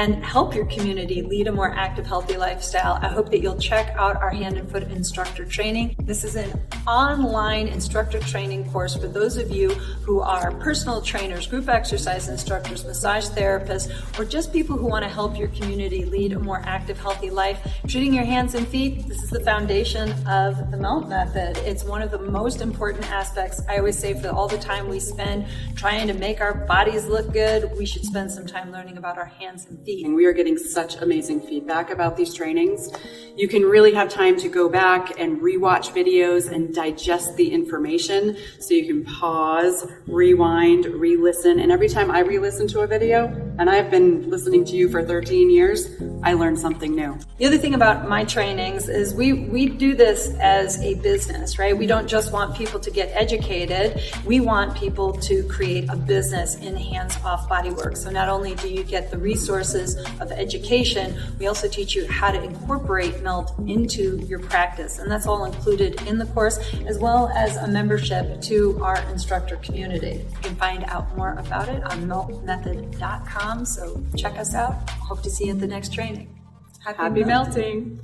and help your community lead a more active, healthy lifestyle. I hope that you'll check out our hand and foot instructor training. This is an online instructor training course for those of you who are personal trainers, group exercise instructors, massage therapists, or just people who want to help your community lead a more active, healthy life. Treating your hands and feet, this is the foundation of the MELT method. It's one of the most important aspects. I always say, for all the time we spend trying to make our bodies look good, we should spend some time learning about our hands and feet. And we are getting such amazing feedback about these trainings. You can really have time to go back and rewatch videos and digest the information. So you can pause, rewind, re-listen. And every time I re-listen to a video, and I've been listening to you for 13 years, I learn something new. The other thing about my trainings is we do this as a business, right? We don't just want people to get educated. We want people to create a business in hands-off bodywork. So not only do you get the resources of education, we also teach you how to incorporate MELT into your practice. And that's all included in the course, as well as a membership to our instructor community. You can find out more about it on meltmethod.com. So check us out. Hope to see you at the next training. Happy melting.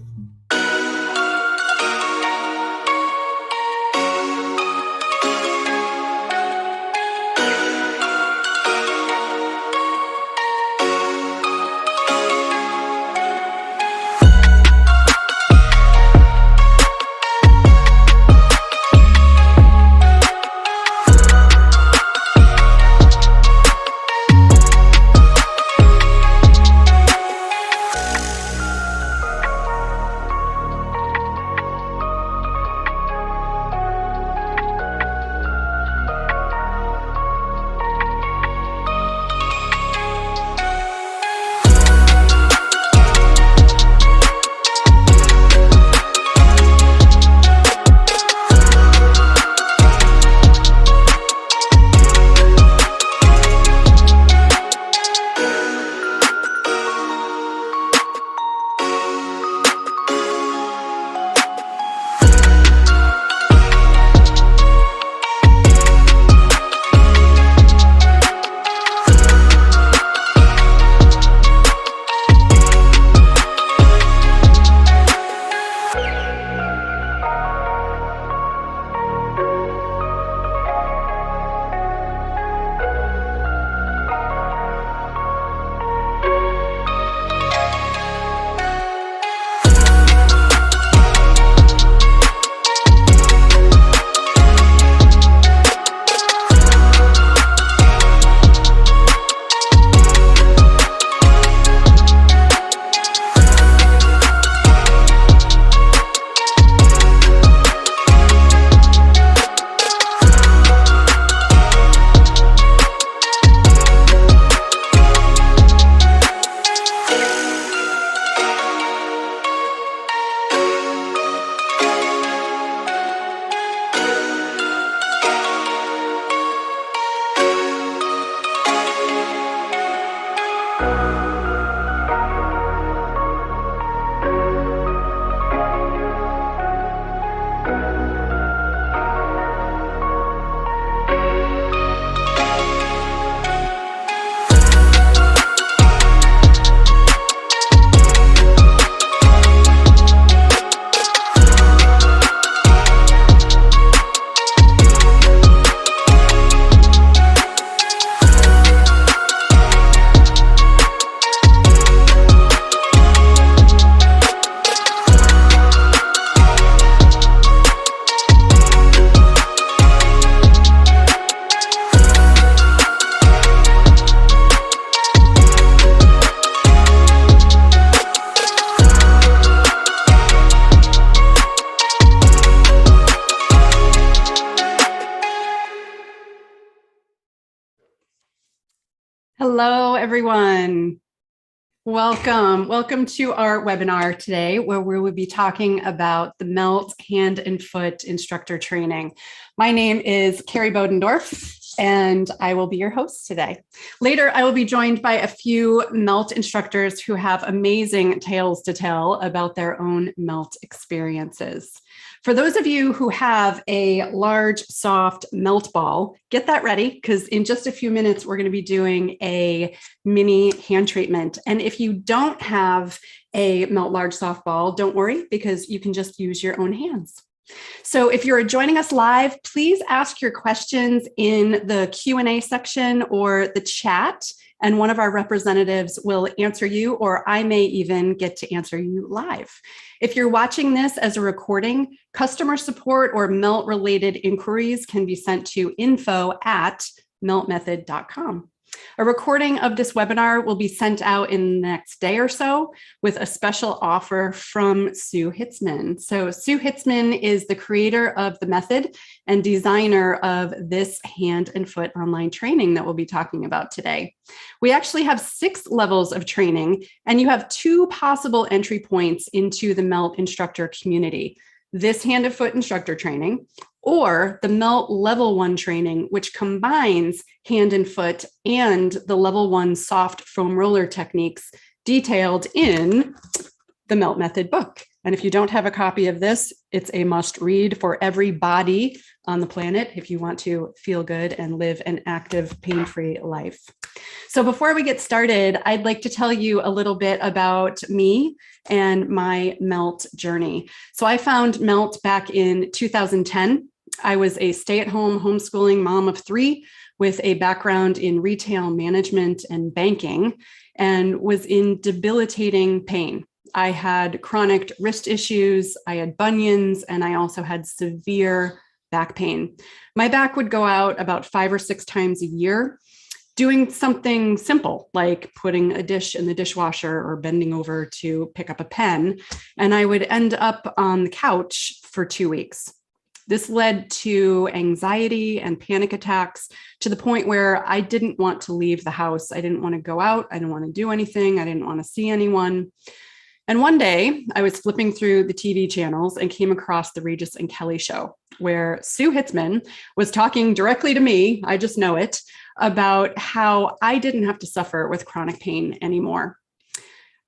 Hello, everyone. Welcome to our webinar today, where we will be talking about the MELT hand and foot instructor training. My name is Carrie Bodendorf, and I will be your host today. Later, I will be joined by a few melt instructors who have amazing tales to tell about their own melt experiences. For those of you who have a large, soft melt ball, get that ready, because in just a few minutes, we're going to be doing a mini hand treatment. And if you don't have a melt large soft ball, don't worry, because you can just use your own hands. So if you're joining us live, please ask your questions in the Q&A section or the chat, and one of our representatives will answer you, or I may even get to answer you live. If you're watching this as a recording, customer support or melt-related inquiries can be sent to info@meltmethod.com. A recording of this webinar will be sent out in the next day or so with a special offer from Sue Hitzmann. So Sue Hitzmann is the creator of the method and designer of this hand and foot online training that we'll be talking about today. We actually have 6 levels of training, and you have 2 possible entry points into the Melt instructor community: this hand and foot instructor training, or the Melt Level 1 training, which combines hand and foot and the Level 1 soft foam roller techniques detailed in the Melt Method book. And if you don't have a copy of this, it's a must read for every body on the planet if you want to feel good and live an active, pain-free life. So before we get started, I'd like to tell you a little bit about me and my Melt journey. So I found Melt back in 2010. I was a stay-at-home homeschooling mom of 3 with a background in retail management and banking, and was in debilitating pain. I had chronic wrist issues, I had bunions, and I also had severe back pain. My back would go out about 5 or 6 times a year, doing something simple like putting a dish in the dishwasher or bending over to pick up a pen, and I would end up on the couch for 2 weeks. This led to anxiety and panic attacks to the point where I didn't want to leave the house. I didn't want to go out. I didn't want to do anything. I didn't want to see anyone. And one day I was flipping through the TV channels and came across the Regis and Kelly show, where Sue Hitzmann was talking directly to me, I just know it, about how I didn't have to suffer with chronic pain anymore.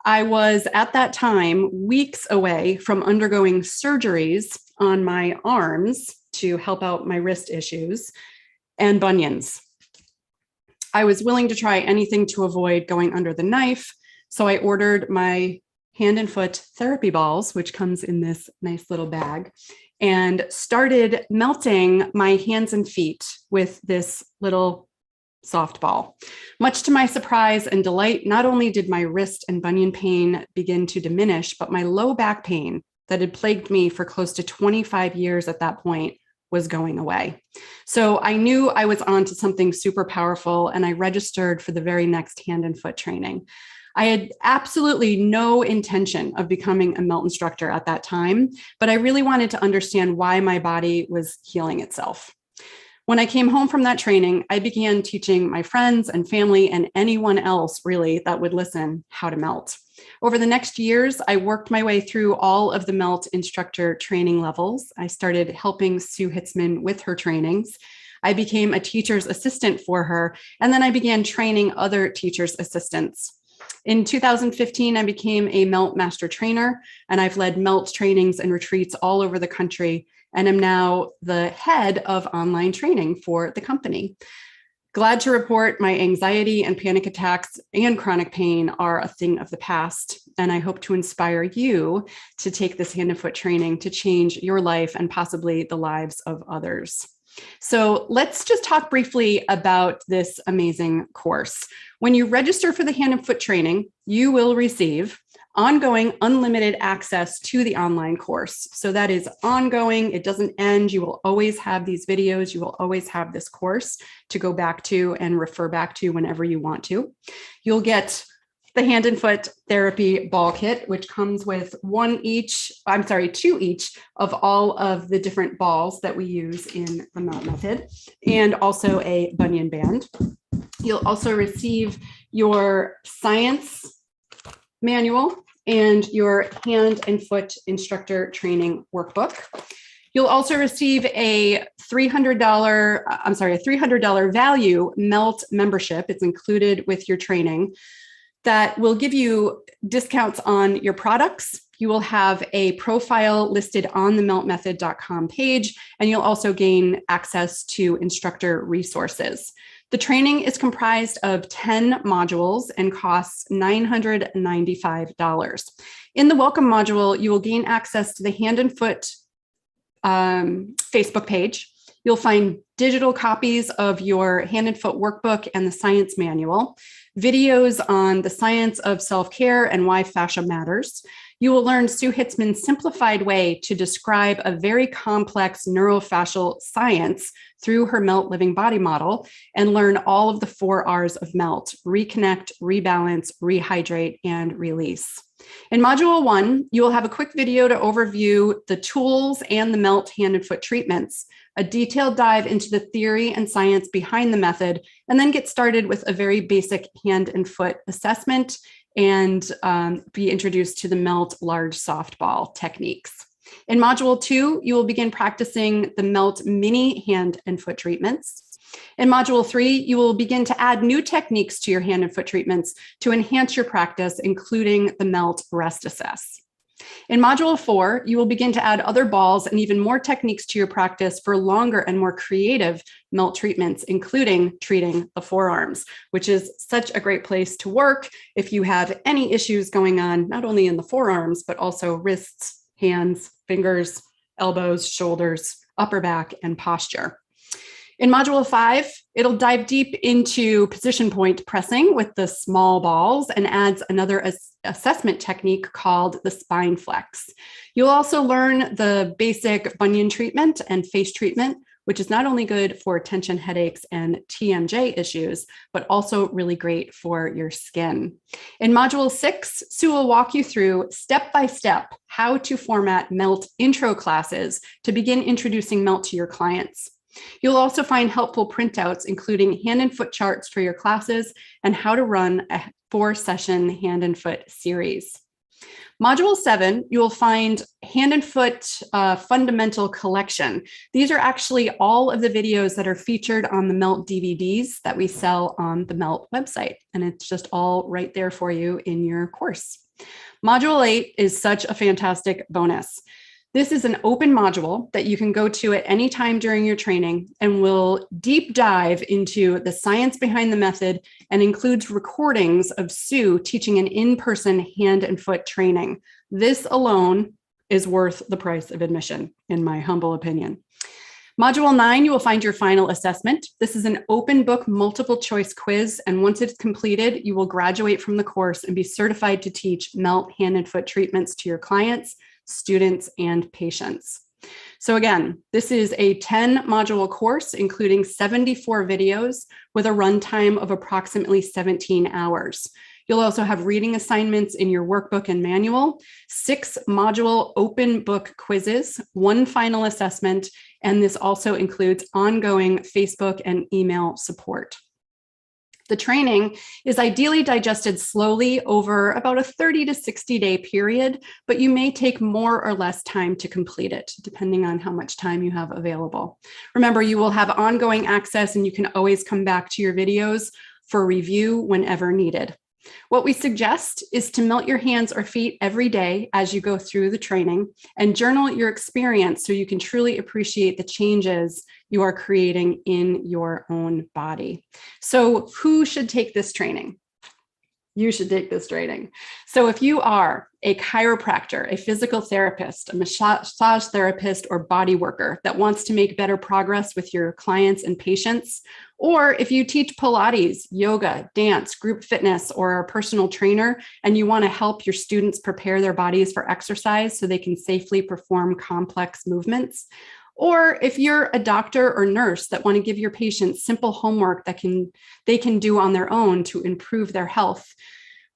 I was at that time weeks away from undergoing surgeries on my arms to help out my wrist issues and bunions. I was willing to try anything to avoid going under the knife, so I ordered my hand and foot therapy balls, which comes in this nice little bag, and started melting my hands and feet with this little soft ball. Much to my surprise and delight, not only did my wrist and bunion pain begin to diminish, but my low back pain that had plagued me for close to 25 years at that point was going away. So I knew I was on to something super powerful, and I registered for the very next hand and foot training. I had absolutely no intention of becoming a Melt instructor at that time, but I really wanted to understand why my body was healing itself. When I came home from that training, I began teaching my friends and family and anyone else really that would listen how to melt. Over the next years, I worked my way through all of the Melt instructor training levels. I started helping Sue Hitzmann with her trainings. I became a teacher's assistant for her, and then I began training other teacher's assistants. In 2015, I became a Melt master trainer, and I've led Melt trainings and retreats all over the country, and am now the head of online training for the company. Glad to report my anxiety and panic attacks and chronic pain are a thing of the past, and I hope to inspire you to take this hand and foot training to change your life and possibly the lives of others. So let's just talk briefly about this amazing course. When you register for the hand and foot training, you will receive ongoing unlimited access to the online course. So that is ongoing. It doesn't end. You will always have these videos. You will always have this course to go back to and refer back to whenever you want to. You'll get the hand and foot therapy ball kit, which comes with two each of all of the different balls that we use in the Melt method, and also a bunion band. You'll also receive your science manual and your hand and foot instructor training workbook. You'll also receive a $300 value Melt membership. It's included with your training that will give you discounts on your products. You will have a profile listed on the meltmethod.com page, and you'll also gain access to instructor resources. The training is comprised of 10 modules and costs $995. In the welcome module, you will gain access to the Hand and Foot Facebook page. You'll find digital copies of your Hand and Foot workbook and the science manual, videos on the science of self-care and why fascia matters. You will learn Sue Hitzmann's simplified way to describe a very complex neurofascial science through her Melt Living Body model, and learn all of the 4 R's of Melt: reconnect, rebalance, rehydrate, and release. In Module 1, you will have a quick video to overview the tools and the Melt hand and foot treatments, a detailed dive into the theory and science behind the method, and then get started with a very basic hand and foot assessment and be introduced to the Melt large softball techniques. In Module 2, you will begin practicing the Melt mini hand and foot treatments. In Module 3, you will begin to add new techniques to your hand and foot treatments to enhance your practice, including the Melt Rest Assess. In Module 4, you will begin to add other balls and even more techniques to your practice for longer and more creative Melt treatments, including treating the forearms, which is such a great place to work if you have any issues going on, not only in the forearms, but also wrists, hands, fingers, elbows, shoulders, upper back, and posture. In Module 5, it'll dive deep into position point pressing with the small balls and adds another assessment technique called the spine flex. You'll also learn the basic bunion treatment and face treatment, which is not only good for tension headaches and TMJ issues, but also really great for your skin. In Module 6, Sue will walk you through step-by-step how to format Melt intro classes to begin introducing Melt to your clients. You'll also find helpful printouts, including hand and foot charts for your classes and how to run a 4-session hand and foot series. Module 7, you will find Hand and Foot Fundamental Collection. These are actually all of the videos that are featured on the Melt DVDs that we sell on the Melt website, and it's just all right there for you in your course. Module 8 is such a fantastic bonus. This is an open module that you can go to at any time during your training and will deep dive into the science behind the method and includes recordings of Sue teaching an in-person hand and foot training. This alone is worth the price of admission, in my humble opinion. Module 9, you will find your final assessment. This is an open book multiple choice quiz, and once it's completed, you will graduate from the course and be certified to teach Melt hand and foot treatments to your clients, students, and patients. So again, this is a 10-module course, including 74 videos with a runtime of approximately 17 hours. You'll also have reading assignments in your workbook and manual, 6-module open book quizzes, 1 final assessment, and this also includes ongoing Facebook and email support. The training is ideally digested slowly over about a 30 to 60-day period, but you may take more or less time to complete it, depending on how much time you have available. Remember, you will have ongoing access and you can always come back to your videos for review whenever needed. What we suggest is to melt your hands or feet every day as you go through the training and journal your experience so you can truly appreciate the changes you are creating in your own body. So who should take this training? You should take this training. So if you are a chiropractor, a physical therapist, a massage therapist, or body worker that wants to make better progress with your clients and patients, or if you teach Pilates, yoga, dance, group fitness, or are a personal trainer, and you want to help your students prepare their bodies for exercise so they can safely perform complex movements, or if you're a doctor or nurse that want to give your patients simple homework that they can do on their own to improve their health.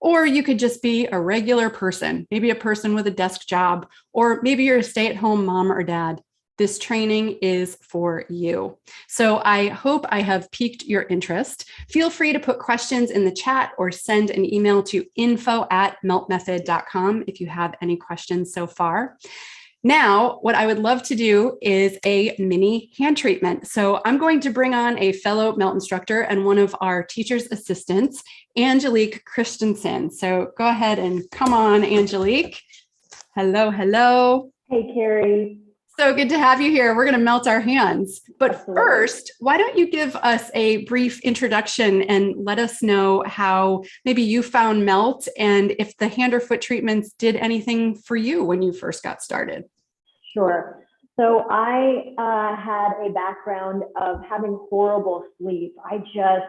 Or you could just be a regular person, maybe a person with a desk job, or maybe you're a stay-at-home mom or dad. This training is for you. So I hope I have piqued your interest. Feel free to put questions in the chat or send an email to info@meltmethod.com if you have any questions so far. Now, what I would love to do is a mini hand treatment. So I'm going to bring on a fellow melt instructor and one of our teacher's assistants, Angelique Christensen. So go ahead and come on, Angelique. Hello, hello. Hey, Carrie. So good to have you here. We're going to melt our hands. But Absolutely. First, why don't you give us a brief introduction and let us know how maybe you found melt and if the hand or foot treatments did anything for you when you first got started. Sure. So I had a background of having horrible sleep. I just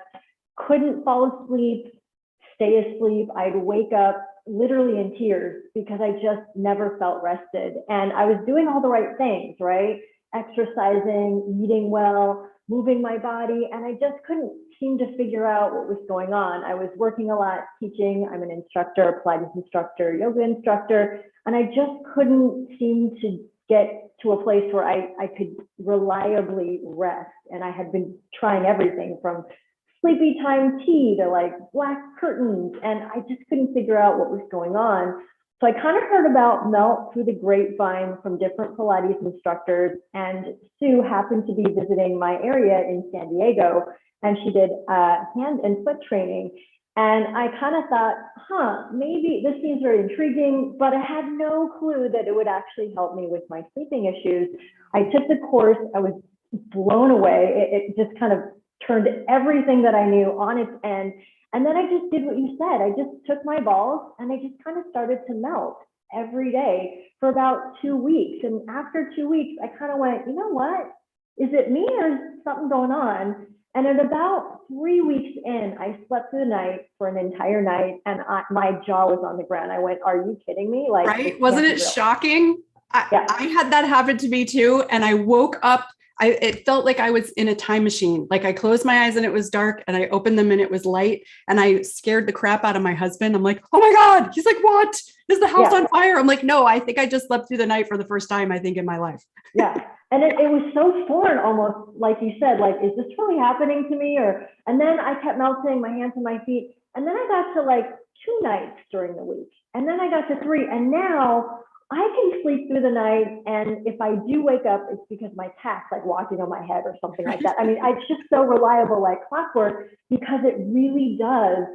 couldn't fall asleep, stay asleep. I'd wake up literally in tears because I just never felt rested. And I was doing all the right things, right? Exercising, eating well, moving my body, and I just couldn't seem to figure out what was going on. I was working a lot, teaching. I'm an instructor, Pilates instructor, yoga instructor, and I just couldn't seem to get to a place where I could reliably rest. And I had been trying everything from sleepy time tea to like black curtains, and I just couldn't figure out what was going on. So I kind of heard about melt through the grapevine from different Pilates instructors, and Sue happened to be visiting my area in San Diego, and she did hand and foot training. And I kind of thought, maybe this seems very intriguing, but I had no clue that it would actually help me with my sleeping issues. I took the course, I was blown away. It just kind of turned everything that I knew on its end. And then I just did what you said. I just took my balls and I just kind of started to melt every day for about 2 weeks. And after 2 weeks, I kind of went, you know what? Is it me or is something going on? And at about 3 weeks in, I slept through the night for an entire night, and my jaw was on the ground. I went, "Are you kidding me?" Like, right? Wasn't it shocking? Yeah. I had that happen to me too, and I woke up. It felt like I was in a time machine. Like I closed my eyes and it was dark, and I opened them and it was light, and I scared the crap out of my husband. I'm like, "Oh my God!" He's like, "What? Is the house on fire?" I'm like, "No, I think I just slept through the night for the first time, I think, in my life." Yeah. And it was so foreign, almost like you said, like, is this really happening to me? And then I kept melting my hands and my feet. And then I got to like 2 nights during the week. And then I got to 3. And now I can sleep through the night. And if I do wake up, it's because my cat's like walking on my head or something like that. I mean, it's just so reliable, like clockwork, because it really does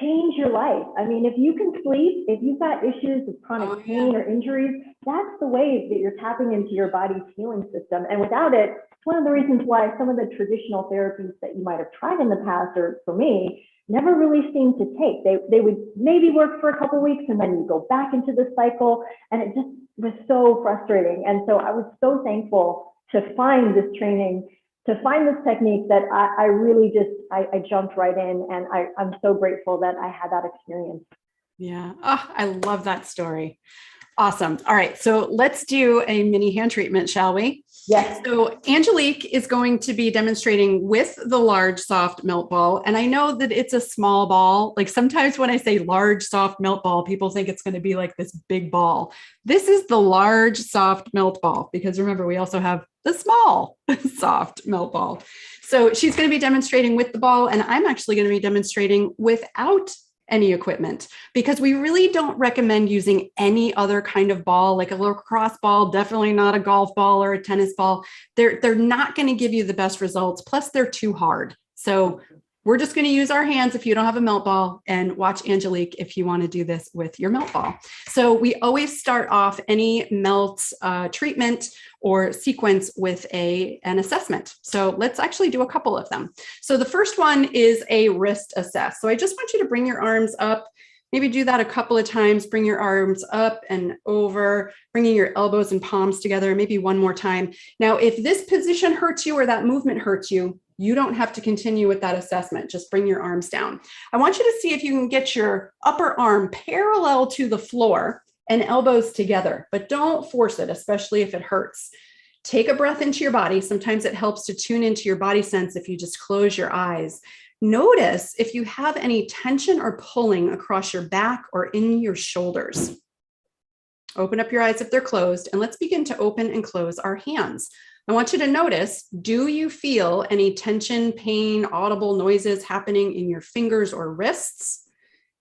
change your life. I mean, if you can sleep, if you've got issues with chronic pain or injuries, that's the way that you're tapping into your body's healing system. And without it, it's one of the reasons why some of the traditional therapies that you might have tried in the past, or for me, never really seemed to take. They would maybe work for a couple of weeks and then you go back into the cycle, and it just was so frustrating. And so I was so thankful to find this training, to find this technique, that I really just, I jumped right in, and I'm so grateful that I had that experience. Yeah. Oh, I love that story. Awesome. All right. So let's do a mini hand treatment, shall we? Yes. So Angelique is going to be demonstrating with the large soft melt ball. And I know that it's a small ball. Like sometimes when I say large soft melt ball, people think it's going to be like this big ball. This is the large soft melt ball, because remember, we also have the small soft melt ball. So she's going to be demonstrating with the ball, and I'm actually going to be demonstrating without any equipment, because we really don't recommend using any other kind of ball, like a lacrosse ball, definitely not a golf ball or a tennis ball. They're not going to give you the best results. Plus they're too hard. So we're just going to use our hands if you don't have a melt ball, and watch Angelique if you want to do this with your melt ball. So we always start off any melt treatment or sequence with an assessment. So let's actually do a couple of them. So the first one is a wrist assess. So I just want you to bring your arms up, maybe do that a couple of times, bring your arms up and over, bringing your elbows and palms together, maybe one more time. Now, if this position hurts you or that movement hurts you, you don't have to continue with that assessment. Just bring your arms down. I want you to see if you can get your upper arm parallel to the floor and elbows together, but don't force it, especially if it hurts. Take a breath into your body. Sometimes it helps to tune into your body sense if you just close your eyes. Notice if you have any tension or pulling across your back or in your shoulders. Open up your eyes if they're closed, and let's begin to open and close our hands. I want you to notice, do you feel any tension, pain, audible noises happening in your fingers or wrists?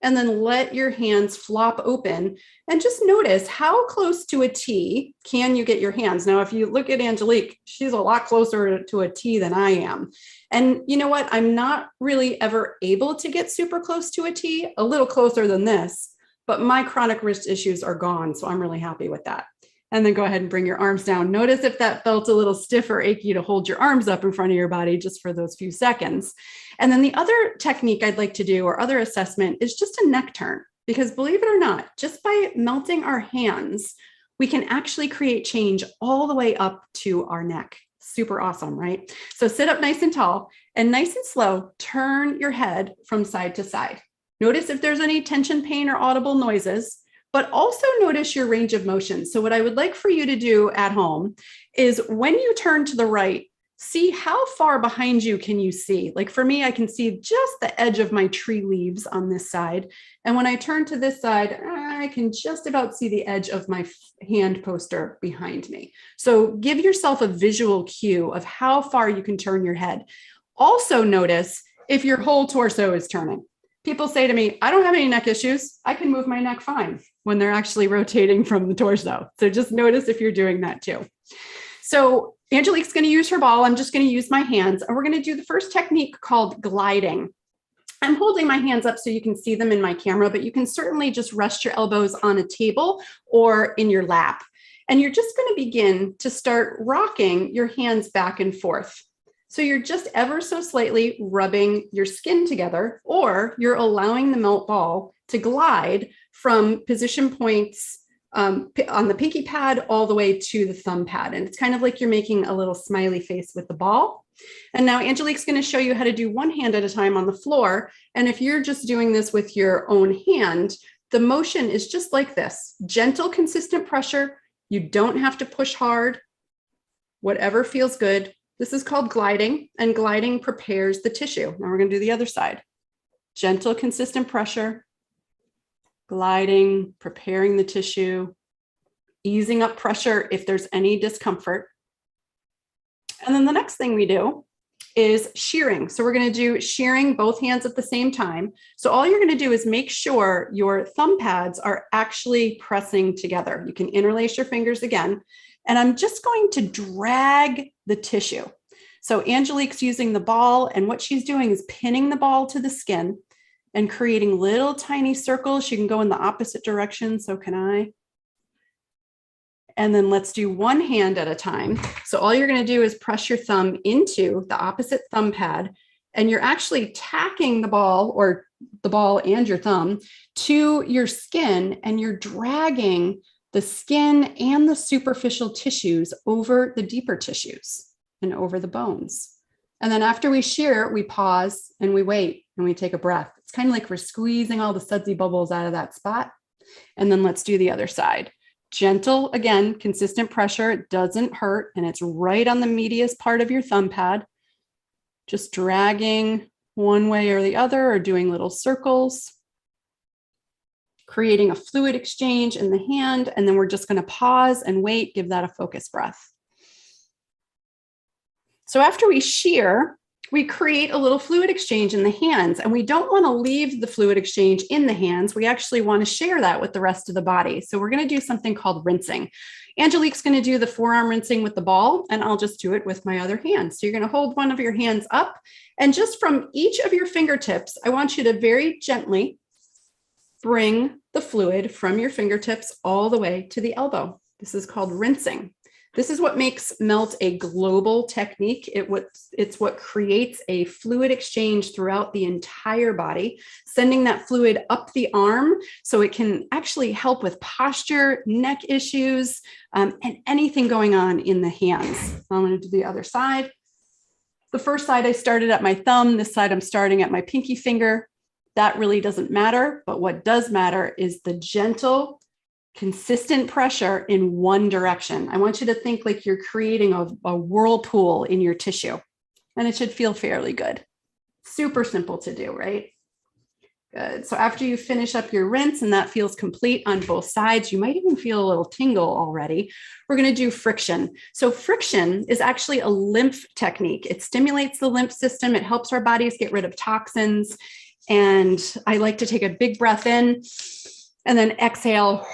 and then let your hands flop open and just notice how close to a T can you get your hands. Now, if you look at Angelique, she's a lot closer to a T than I am. And you know what? I'm not really ever able to get super close to a T, a little closer than this, but my chronic wrist issues are gone. So I'm really happy with that. And then go ahead and bring your arms down. Notice if that felt a little stiff or achy to hold your arms up in front of your body just for those few seconds. And then the other technique I'd like to do, or other assessment, is just a neck turn. Because believe it or not, just by melting our hands, we can actually create change all the way up to our neck. Super awesome, right? So sit up nice and tall and nice and slow, turn your head from side to side. Notice if there's any tension, pain, or audible noises, but also notice your range of motion. So what I would like for you to do at home is when you turn to the right, see how far behind you can you see. Like for me, I can see just the edge of my tree leaves on this side. And when I turn to this side, I can just about see the edge of my hand poster behind me. So give yourself a visual cue of how far you can turn your head. Also notice if your whole torso is turning. People say to me, I don't have any neck issues. I can move my neck fine when they're actually rotating from the torso. So just notice if you're doing that too. So Angelique's going to use her ball. I'm just going to use my hands. And we're going to do the first technique called gliding. I'm holding my hands up so you can see them in my camera, but you can certainly just rest your elbows on a table or in your lap. And you're just going to begin to start rocking your hands back and forth. So you're just ever so slightly rubbing your skin together, or you're allowing the melt ball to glide from position points on the pinky pad all the way to the thumb pad. And it's kind of like you're making a little smiley face with the ball. And now Angelique's going to show you how to do one hand at a time on the floor. And if you're just doing this with your own hand, the motion is just like this: gentle, consistent pressure. You don't have to push hard, whatever feels good. This is called gliding, and gliding prepares the tissue. Now we're going to do the other side. Gentle, consistent pressure, gliding, preparing the tissue, easing up pressure if there's any discomfort. And then the next thing we do is shearing. So we're going to do shearing both hands at the same time. So all you're going to do is make sure your thumb pads are actually pressing together. You can interlace your fingers again. And I'm just going to drag the tissue. So Angelique's using the ball, and what she's doing is pinning the ball to the skin and creating little tiny circles. She can go in the opposite direction, so can I. And then let's do one hand at a time. So all you're going to do is press your thumb into the opposite thumb pad, and you're actually tacking the ball, or the ball and your thumb, to your skin, and you're dragging the skin and the superficial tissues over the deeper tissues and over the bones. And then after we shear, we pause and we wait and we take a breath. It's kind of like we're squeezing all the sudsy bubbles out of that spot. And then let's do the other side. Gentle, again, consistent pressure. It doesn't hurt, and it's right on the medius part of your thumb pad. Just dragging one way or the other, or doing little circles, creating a fluid exchange in the hand. And then we're just going to pause and wait, give that a focus breath. So after we shear, we create a little fluid exchange in the hands, and we don't want to leave the fluid exchange in the hands. We actually want to share that with the rest of the body. So we're going to do something called rinsing. Angelique's going to do the forearm rinsing with the ball, and I'll just do it with my other hand. So you're going to hold one of your hands up, and just from each of your fingertips, I want you to very gently bring the fluid from your fingertips all the way to the elbow. This is called rinsing. This is what makes melt a global technique. It's what creates a fluid exchange throughout the entire body, sending that fluid up the arm so it can actually help with posture, neck issues, and anything going on in the hands. I'm going to do the other side. The first side I started at my thumb. This side I'm starting at my pinky finger. That really doesn't matter, but what does matter is the gentle, consistent pressure in one direction. I want you to think like you're creating a whirlpool in your tissue, and it should feel fairly good. Super simple to do, right? Good. So after you finish up your rinse and that feels complete on both sides, you might even feel a little tingle already. We're going to do friction. So friction is actually a lymph technique. It stimulates the lymph system. It helps our bodies get rid of toxins. And I like to take a big breath in and then exhale.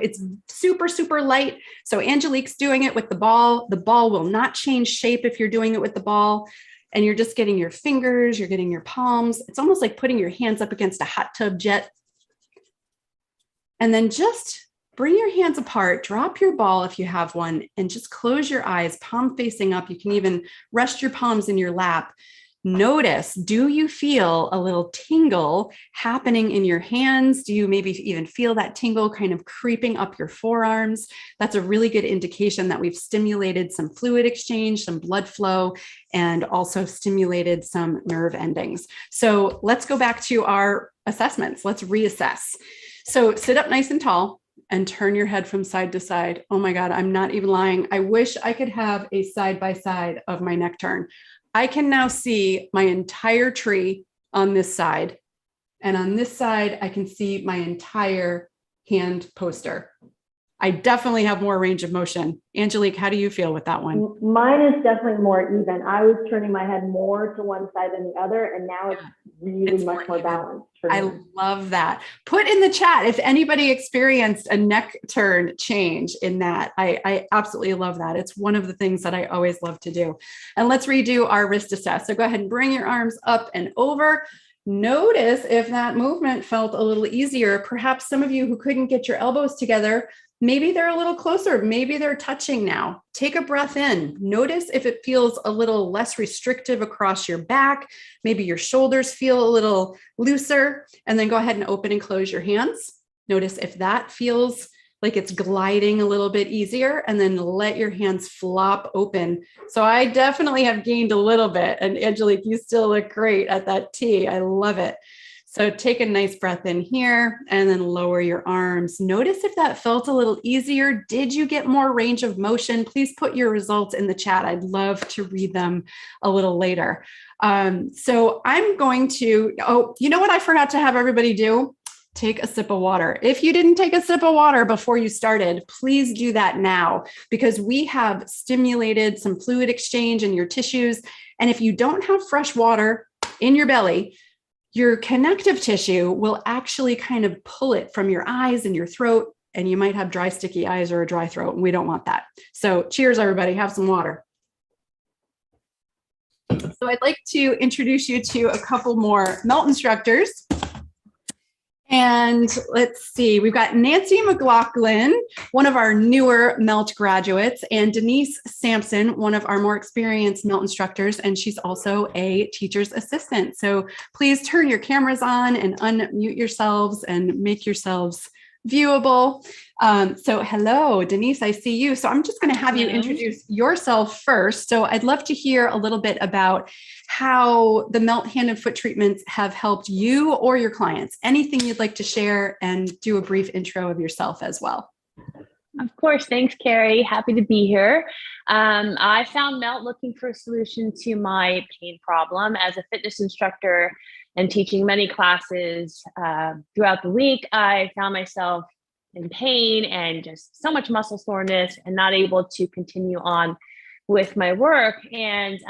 It's super, super light. So Angelique's doing it with the ball. The ball will not change shape if you're doing it with the ball. And you're just getting your fingers, you're getting your palms. It's almost like putting your hands up against a hot tub jet. And then just bring your hands apart, drop your ball if you have one, and just close your eyes, palm facing up. You can even rest your palms in your lap. Notice, do you feel a little tingle happening in your hands? Do you maybe even feel that tingle kind of creeping up your forearms? That's a really good indication that we've stimulated some fluid exchange, some blood flow, and also stimulated some nerve endings. So let's go back to our assessments. Let's reassess. So sit up nice and tall and turn your head from side to side. Oh my God, I'm not even lying. I wish I could have a side-by-side of my neck turn. I can now see my entire tree on this side. And on this side, I can see my entire hand poster. I definitely have more range of motion. Angelique, how do you feel with that one? Mine is definitely more even. I was turning my head more to one side than the other, and now it's really much more balanced. I love that. Put in the chat if anybody experienced a neck turn change in that. I absolutely love that. It's one of the things that I always love to do. And let's redo our wrist assess. So go ahead and bring your arms up and over. Notice if that movement felt a little easier. Perhaps some of you who couldn't get your elbows together, maybe they're a little closer. Maybe they're touching now. Take a breath in. Notice if it feels a little less restrictive across your back. Maybe your shoulders feel a little looser. And then go ahead and open and close your hands. Notice if that feels like it's gliding a little bit easier, and then let your hands flop open. So I definitely have gained a little bit. And Angelique, you still look great at that T. I love it. So take a nice breath in here and then lower your arms. Notice if that felt a little easier. Did you get more range of motion? Please put your results in the chat. I'd love to read them a little later. So I'm going to, you know what I forgot to have everybody do? Take a sip of water. If you didn't take a sip of water before you started, please do that now, because we have stimulated some fluid exchange in your tissues. And if you don't have fresh water in your belly, your connective tissue will actually kind of pull it from your eyes and your throat, and you might have dry, sticky eyes or a dry throat, and we don't want that. So cheers, everybody. Have some water. So I'd like to introduce you to a couple more MELT instructors. And let's see, we've got Nancy McLaughlin, one of our newer MELT graduates, and Denise Sampson, one of our more experienced MELT instructors, and she's also a teacher's assistant. So please turn your cameras on and unmute yourselves and make yourselves viewable. So hello, Denise, I see you. So I'm just going to have you introduce yourself first. So I'd love to hear a little bit about how the MELT hand and foot treatments have helped you or your clients. Anything you'd like to share, and do a brief intro of yourself as well. Of course. Thanks, Carrie. Happy to be here. I found MELT looking for a solution to my pain problem. As a fitness instructor and teaching many classes throughout the week, I found myself in pain and just so much muscle soreness and not able to continue on with my work. And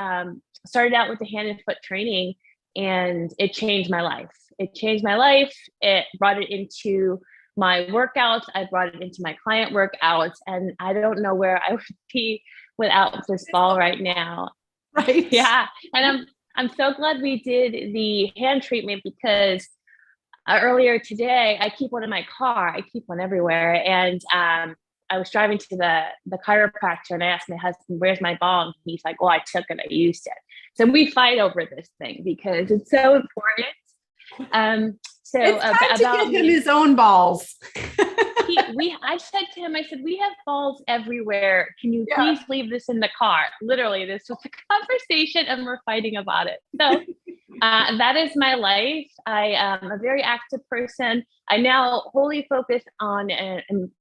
started out with the hand and foot training, and it changed my life. It changed my life. It brought it into my workouts. I brought it into my client workouts, and I don't know where I would be without this ball right now. Right. Yeah. And I'm so glad we did the hand treatment, because earlier today, I keep one in my car. I keep one everywhere. And I was driving to the chiropractor, and I asked my husband, "Where's my ball?" And he's like, "Oh, I took it. I used it." So we fight over this thing because it's so important. So it's time about to give him his own balls. I said to him, I said, "We have balls everywhere. Can you please leave this in the car?" Literally, this was a conversation, and we're fighting about it. So that is my life. I am a very active person. I now wholly focus on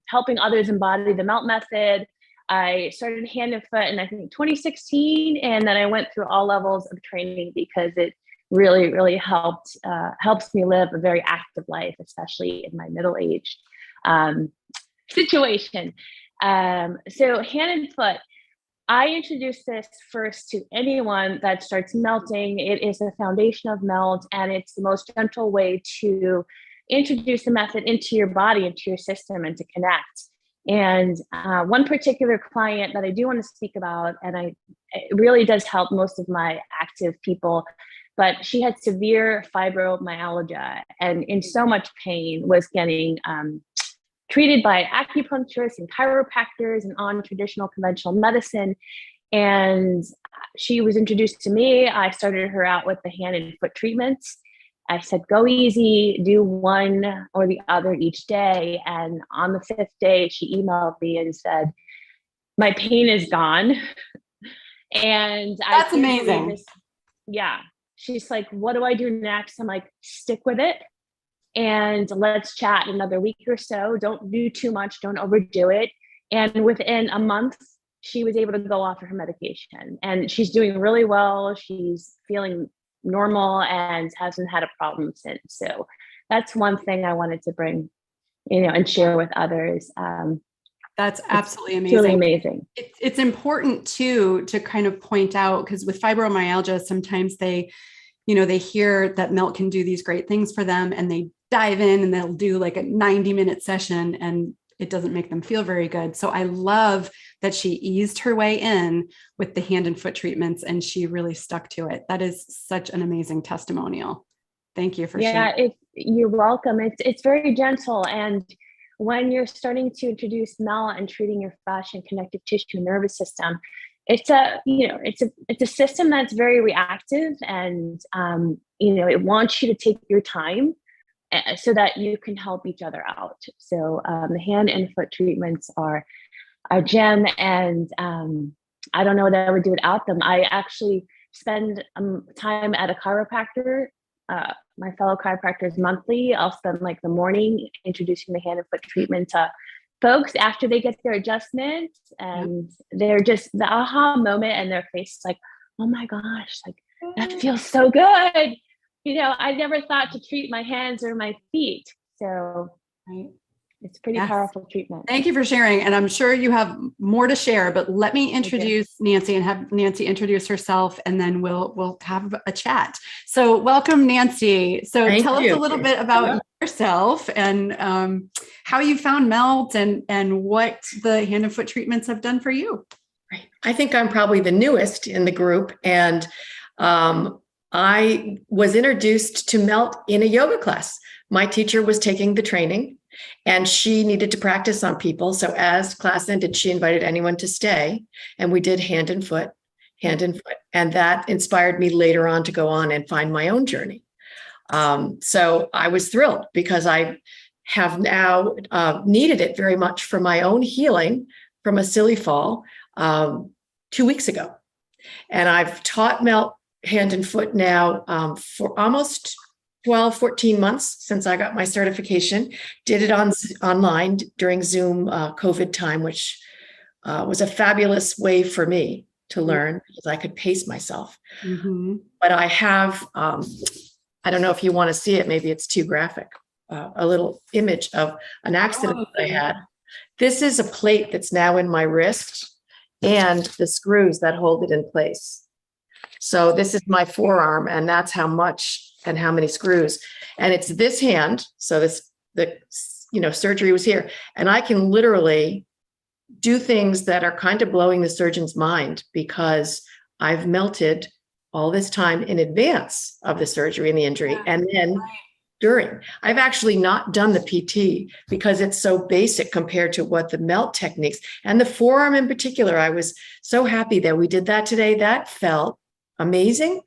helping others embody the MELT method. I started hand and foot in, I think, 2016, and then I went through all levels of training because it really, really helps me live a very active life, especially in my middle-aged situation. So hand and foot, I introduce this first to anyone that starts melting. It is the foundation of melt, and it's the most gentle way to introduce the method into your body, into your system, and to connect. And one particular client that I do want to speak about, and it really does help most of my active people, but she had severe fibromyalgia and in so much pain, was getting treated by acupuncturists and chiropractors and on traditional conventional medicine. And she was introduced to me. I started her out with the hand and foot treatments. I said, go easy, do one or the other each day. And on the 5th day, she emailed me and said, my pain is gone. And that's amazing. Yeah. She's like, what do I do next? I'm like, stick with it. And let's chat another week or so. Don't do too much. Don't overdo it. And within a month, she was able to go off of her medication. And she's doing really well. She's feeling normal and hasn't had a problem since. So that's one thing I wanted to bring, and share with others. That's absolutely amazing. Really amazing. It's important too to kind of point out, because with fibromyalgia, sometimes they hear that melt can do these great things for them, and they dive in and they'll do like a 90-minute session, and it doesn't make them feel very good. So I love that she eased her way in with the hand and foot treatments, and she really stuck to it. That is such an amazing testimonial. Thank you for sharing. You're welcome. It's very gentle. And when you're starting to introduce melt and treating your fascia and connective tissue and nervous system, it's a system that's very reactive, and it wants you to take your time so that you can help each other out. So the hand and foot treatments are a gem, and I don't know what I would do without them. I actually spend time at a chiropractor. My fellow chiropractors monthly. I'll spend like the morning introducing the hand and foot treatment to folks after they get their adjustments, and they're just the aha moment, and their face is like, oh my gosh, like that feels so good. I never thought to treat my hands or my feet. So it's pretty powerful treatment. Thank you for sharing. And I'm sure you have more to share, but let me introduce Nancy and have Nancy introduce herself, and then we'll have a chat. So welcome, Nancy. So tell us a little bit about yourself and how you found melt and what the hand and foot treatments have done for you. Right. I think I'm probably the newest in the group, and I was introduced to melt in a yoga class. My teacher was taking the training, and she needed to practice on people. So as class ended, she invited anyone to stay, and we did hand and foot. And that inspired me later on to go on and find my own journey. So I was thrilled because I have now needed it very much for my own healing from a silly fall 2 weeks ago. And I've taught melt hand and foot now for almost 12, 14 months since I got my certification. Did it online during Zoom COVID time, which was a fabulous way for me to learn because I could pace myself. Mm-hmm. But I have, I don't know if you want to see it, maybe it's too graphic, a little image of an accident that I had. This is a plate that's now in my wrist and the screws that hold it in place. So this is my forearm, and that's how much and how many screws. And it's this hand. So the surgery was here, and I can literally do things that are kind of blowing the surgeon's mind because I've melted all this time in advance of the surgery and the injury. And then during, I've actually not done the PT because it's so basic compared to what the melt techniques and the forearm in particular. I was so happy that we did that today. That felt amazing.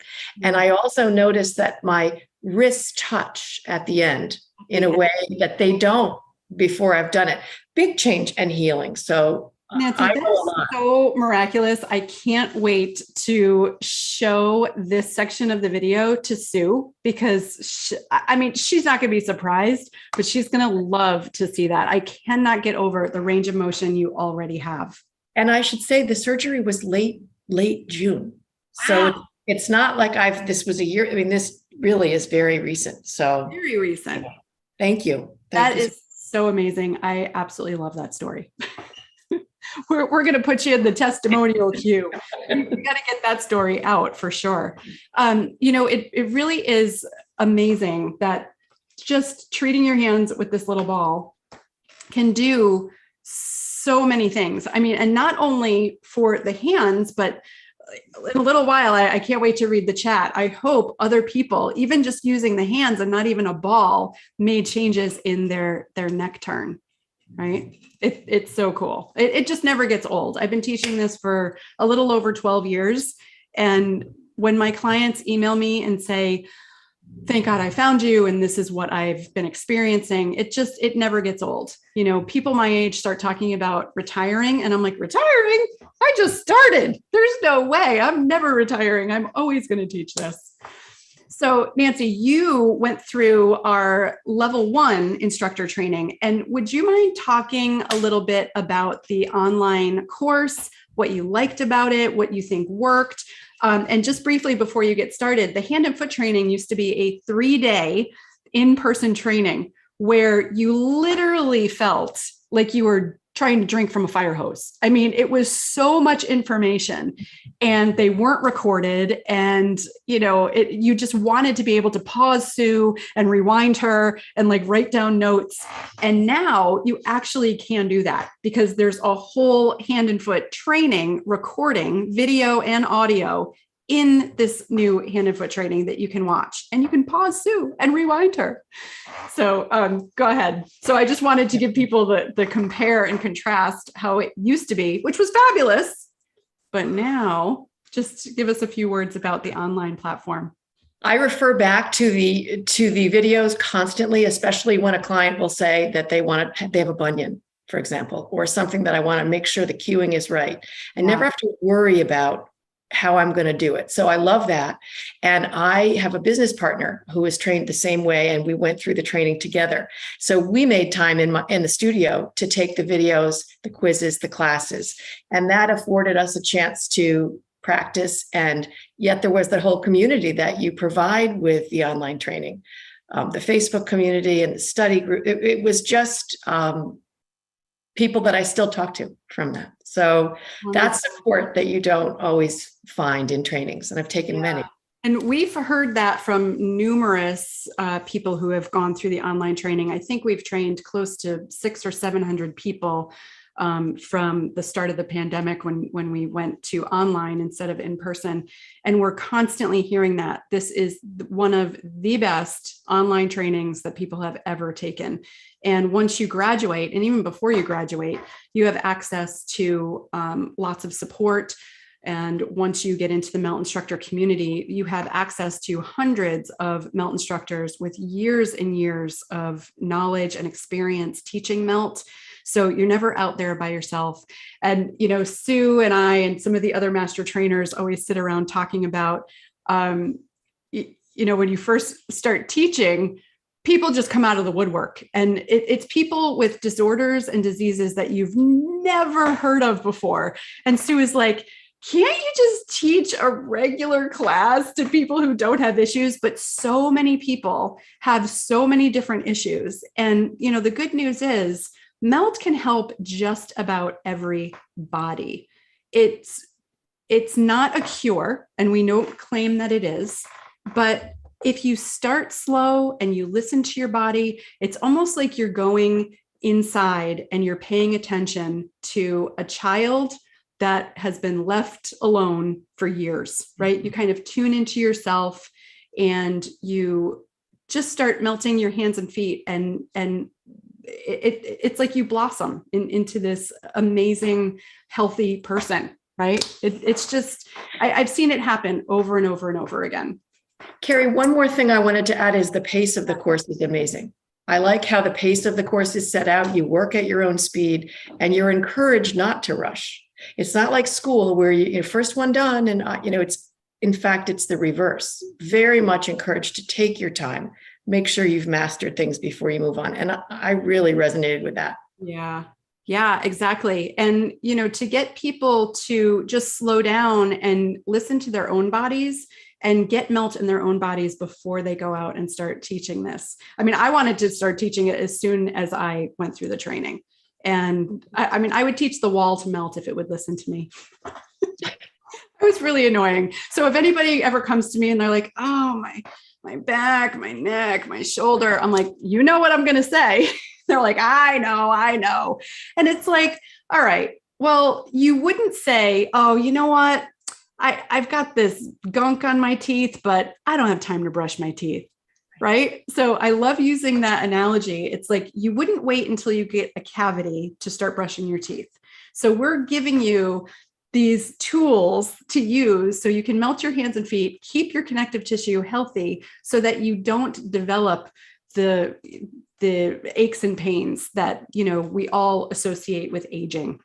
And I also noticed that my wrists touch at the end in a way that they don't before I've done it. Big change and healing. So Nancy, that's so miraculous. I can't wait to show this section of the video to Sue because she's not going to be surprised, but she's going to love to see that. I cannot get over the range of motion you already have. And I should say the surgery was late June. So it's not like this was a year. I mean, this really is very recent. So very recent. Thank you. That is so amazing. I absolutely love that story. we're going to put you in the testimonial queue. You got to get that story out for sure. It really is amazing that just treating your hands with this little ball can do so many things. I mean, and not only for the hands, but in a little while, I can't wait to read the chat. I hope other people, even just using the hands and not even a ball, made changes in their neck turn, right? It's so cool. It just never gets old. I've been teaching this for a little over 12 years. And when my clients email me and say, thank God I found you, and this is what I've been experiencing, it never gets old. People my age start talking about retiring, and I'm like, retiring? I just started. There's no way. I'm never retiring. I'm always going to teach this. So Nancy, you went through our level 1 instructor training, and would you mind talking a little bit about the online course, what you liked about it, what you think worked? And just briefly before you get started, the hand and foot training used to be a 3-day in-person training where you literally felt like you were trying to drink from a fire hose. I mean, it was so much information, and they weren't recorded. And, you just wanted to be able to pause Sue and rewind her and like write down notes. And now you actually can do that because there's a whole hand and foot training recording, video and audio, in this new hand and foot training that you can watch, and you can pause Sue and rewind her. So go ahead. So I just wanted to give people the compare and contrast how it used to be, which was fabulous. But now just give us a few words about the online platform. I refer back to the videos constantly, especially when a client will say that they have a bunion, for example, or something that I want to make sure the cueing is right. I never have to worry about how I'm going to do it. So I love that. And I have a business partner who is trained the same way, and we went through the training together. So we made time in the studio to take the videos, the quizzes, the classes, and that afforded us a chance to practice. And yet there was that whole community that you provide with the online training, the Facebook community and the study group. It was just people that I still talk to from that. So that's support that you don't always find in trainings. And I've taken many. And we've heard that from numerous people who have gone through the online training. I think we've trained close to 600 or 700 people from the start of the pandemic when we went to online instead of in person. And we're constantly hearing that this is one of the best online trainings that people have ever taken. And once you graduate, and even before you graduate, you have access to lots of support. And once you get into the MELT instructor community, you have access to hundreds of MELT instructors with years and years of knowledge and experience teaching MELT. So you're never out there by yourself. And, Sue and I and some of the other master trainers always sit around talking about, when you first start teaching, people just come out of the woodwork, and it's people with disorders and diseases that you've never heard of before. And Sue is like, can't you just teach a regular class to people who don't have issues? But so many people have so many different issues. And, the good news is MELT can help just about everybody. It's not a cure, and we don't claim that it is, but if you start slow and you listen to your body, it's almost like you're going inside and you're paying attention to a child that has been left alone for years, right? You kind of tune into yourself and you just start melting your hands and feet, and it's like you blossom into this amazing, healthy person, right? It's just, I've seen it happen over and over and over again. Carrie, one more thing I wanted to add is the pace of the course is amazing. I like how the pace of the course is set out. You work at your own speed and you're encouraged not to rush. It's not like school where you're first one done. And, in fact, it's the reverse. Very much encouraged to take your time, make sure you've mastered things before you move on. And I really resonated with that. Yeah, exactly. And, to get people to just slow down and listen to their own bodies and get MELT in their own bodies before they go out and start teaching this. I mean, I wanted to start teaching it as soon as I went through the training. And I mean, I would teach the wall to melt if it would listen to me. It was really annoying. So if anybody ever comes to me and they're like, oh, my back, my neck, my shoulder, I'm like, you know what I'm going to say. They're like, I know. And it's like, all right, well, you wouldn't say, oh, you know what? I've got this gunk on my teeth, but I don't have time to brush my teeth. Right. So I love using that analogy. It's like you wouldn't wait until you get a cavity to start brushing your teeth. So we're giving you these tools to use so you can melt your hands and feet, keep your connective tissue healthy so that you don't develop the aches and pains that, we all associate with aging.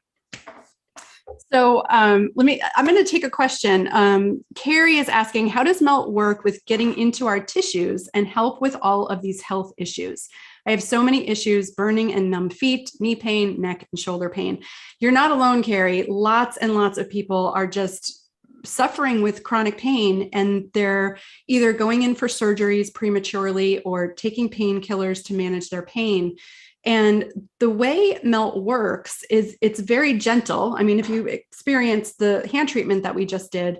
So I'm going to take a question. Carrie is asking, how does melt work with getting into our tissues and help with all of these health issues? I have so many issues, burning and numb feet, knee pain, neck and shoulder pain. You're not alone, Carrie. Lots and lots of people are just suffering with chronic pain, and they're either going in for surgeries prematurely or taking painkillers to manage their pain. And the way melt works is it's very gentle. I mean, if you experience the hand treatment that we just did,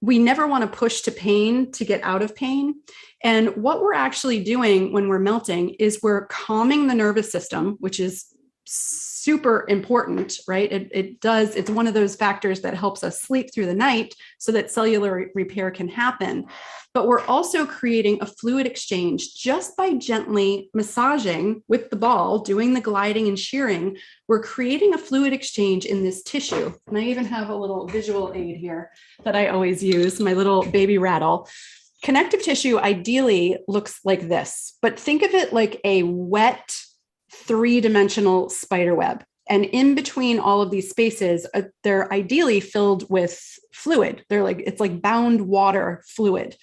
we never want to push to pain to get out of pain. And what we're actually doing when we're melting is we're calming the nervous system, which is super important, right? It's one of those factors that helps us sleep through the night so that cellular repair can happen. But we're also creating a fluid exchange just by gently massaging with the ball, doing the gliding and shearing. We're creating a fluid exchange in this tissue. And I even have a little visual aid here that I always use, my little baby rattle. Connective tissue ideally looks like this, but think of it like a wet, three-dimensional spider web. And in between all of these spaces, they're ideally filled with fluid. It's like bound water fluid.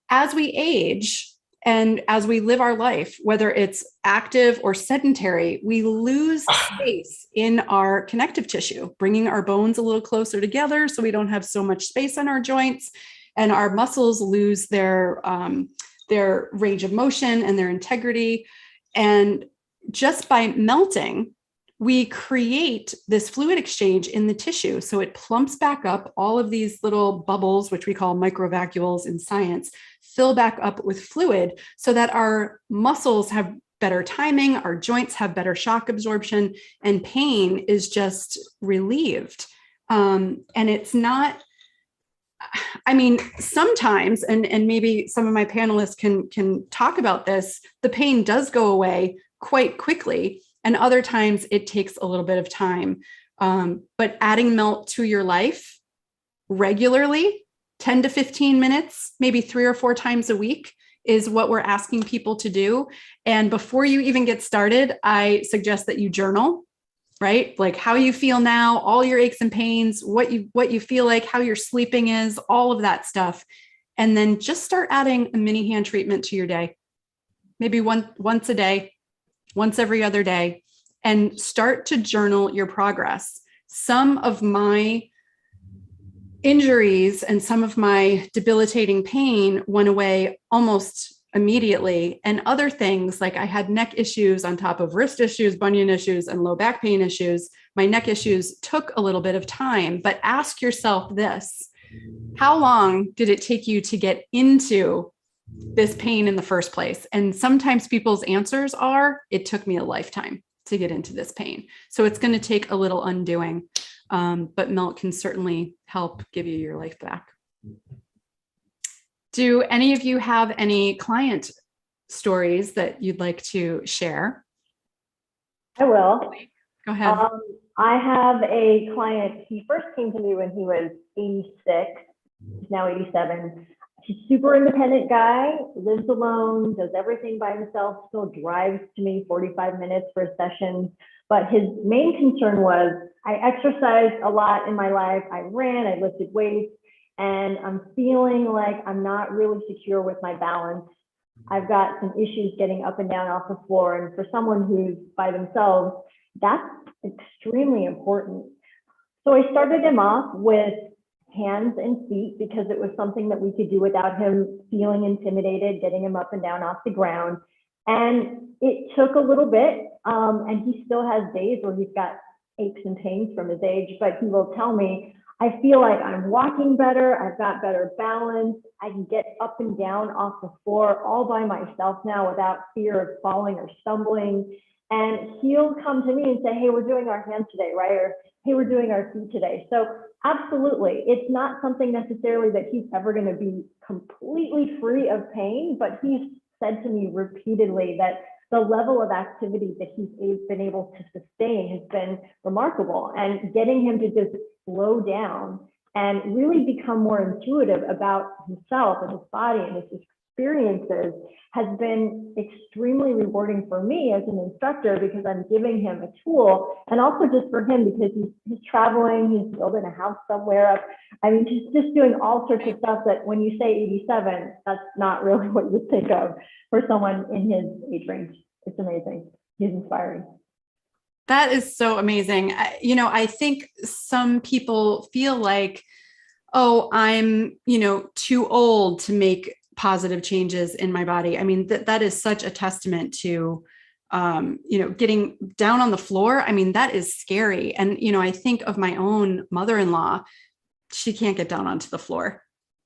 As we age and as we live our life, whether it's active or sedentary, we lose space in our connective tissue, bringing our bones a little closer together so we don't have so much space on our joints, and our muscles lose their range of motion and their integrity. And just by melting, we create this fluid exchange in the tissue. So it plumps back up. All of these little bubbles, which we call microvacuoles in science, fill back up with fluid so that our muscles have better timing, our joints have better shock absorption, and pain is just relieved. And it's not, I mean, sometimes, and maybe some of my panelists can talk about this, the pain does go away quite quickly. And other times it takes a little bit of time. But adding melt to your life regularly, 10 to 15 minutes, maybe 3 or 4 times a week is what we're asking people to do. And before you even get started, I suggest that you journal, right? Like how you feel now, all your aches and pains, what you feel like, how your sleeping is, all of that stuff. And then just start adding a mini hand treatment to your day, maybe once a day, once every other day, and start to journal your progress. Some of my injuries and some of my debilitating pain went away almost immediately. And other things, like I had neck issues on top of wrist issues, bunion issues, and low back pain issues. My neck issues took a little bit of time, but ask yourself this: how long did it take you to get into this pain in the first place? And sometimes people's answers are, it took me a lifetime to get into this pain. So it's going to take a little undoing, but melt can certainly help give you your life back. Do any of you have any client stories that you'd like to share? I will. Go ahead. I have a client. He first came to me when he was 86. He's now 87. He's a super independent guy, lives alone, does everything by himself, still drives to me 45 minutes for a session. But his main concern was, I exercised a lot in my life. I ran, I lifted weights, and I'm feeling like I'm not really secure with my balance. I've got some issues getting up and down off the floor. And for someone who's by themselves, that's extremely important. So I started him off with hands and feet because it was something that we could do without him feeling intimidated, getting him up and down off the ground. And it took a little bit, and he still has days where he's got aches and pains from his age, but he will tell me, I feel like I'm walking better, I've got better balance, I can get up and down off the floor all by myself now without fear of falling or stumbling. And he'll come to me and say, hey, we're doing our hands today, right? Or hey, we're doing our feet today. So absolutely, it's not something necessarily that he's ever going to be completely free of pain, but he's said to me repeatedly that the level of activity that he's been able to sustain has been remarkable. And getting him to just slow down and really become more intuitive about himself and his body and his experiences has been extremely rewarding for me as an instructor, because I'm giving him a tool, and also just for him because he's traveling, he's building a house somewhere. I mean, he's just doing all sorts of stuff that when you say 87, that's not really what you would think of for someone in his age range. It's amazing. He's inspiring. That is so amazing. I think some people feel like, oh, I'm, too old to make positive changes in my body. I mean, that is such a testament to, getting down on the floor. I mean, that is scary. And, I think of my own mother-in-law, she can't get down onto the floor.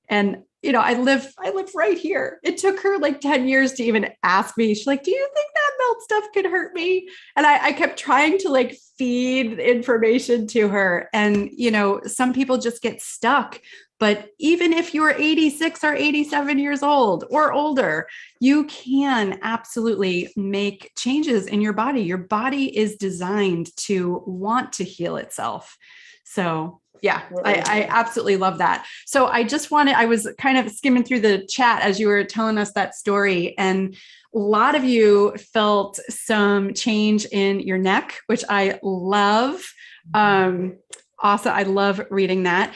And, I live right here. It took her like 10 years to even ask me. She's like, do you think that melt stuff could hurt me? And I kept trying to like feed information to her. And, some people just get stuck. But even if you're 86 or 87 years old or older, you can absolutely make changes in your body. Your body is designed to want to heal itself. So yeah, I absolutely love that. So I was kind of skimming through the chat as you were telling us that story, and a lot of you felt some change in your neck, which I love. Awesome. I love reading that.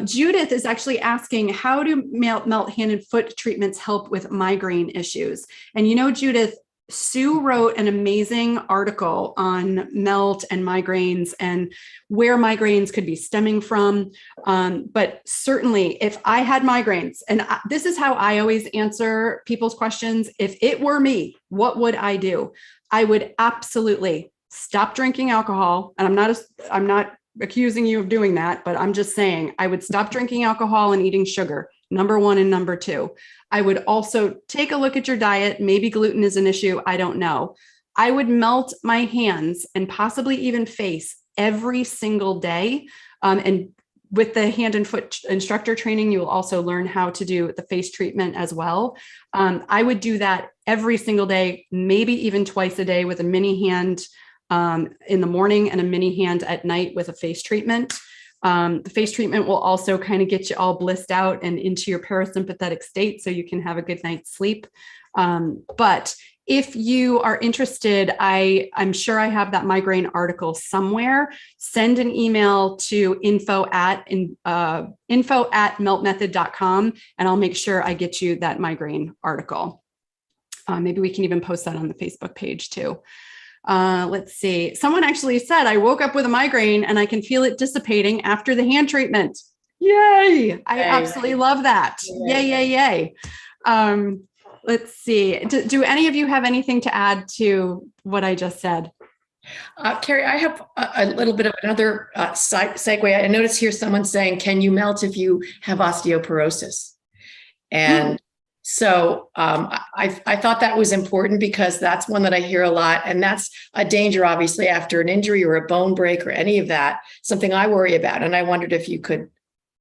Judith is actually asking, how do melt hand and foot treatments help with migraine issues? And Judith, Sue wrote an amazing article on melt and migraines and where migraines could be stemming from. But certainly if I had migraines, and this is how I always answer people's questions. If it were me, what would I do? I would absolutely stop drinking alcohol. And I'm not accusing you of doing that, but I'm just saying I would stop drinking alcohol and eating sugar. Number one and number two. I would also take a look at your diet. Maybe gluten is an issue. I don't know. I would melt my hands and possibly even face every single day. And with the hand and foot instructor training, you will also learn how to do the face treatment as well. I would do that every single day, maybe even twice a day, with a mini hand in the morning and a mini hand at night with a face treatment. The face treatment will also kind of get you all blissed out and into your parasympathetic state so you can have a good night's sleep. But if you are interested, I'm sure I have that migraine article somewhere. Send an email to info@meltmethod.com, and I'll make sure I get you that migraine article. Maybe we can even post that on the Facebook page too. Let's see. Someone actually said, I woke up with a migraine and I can feel it dissipating after the hand treatment. Yay. I absolutely love that. Yay. Let's see. Do any of you have anything to add to what I just said? Carrie, I have a little bit of another segue. I noticed here someone saying, can you melt if you have osteoporosis? And so I thought that was important because that's one that I hear a lot. And that's a danger, obviously, after an injury or a bone break or any of that, something I worry about. And I wondered if you could.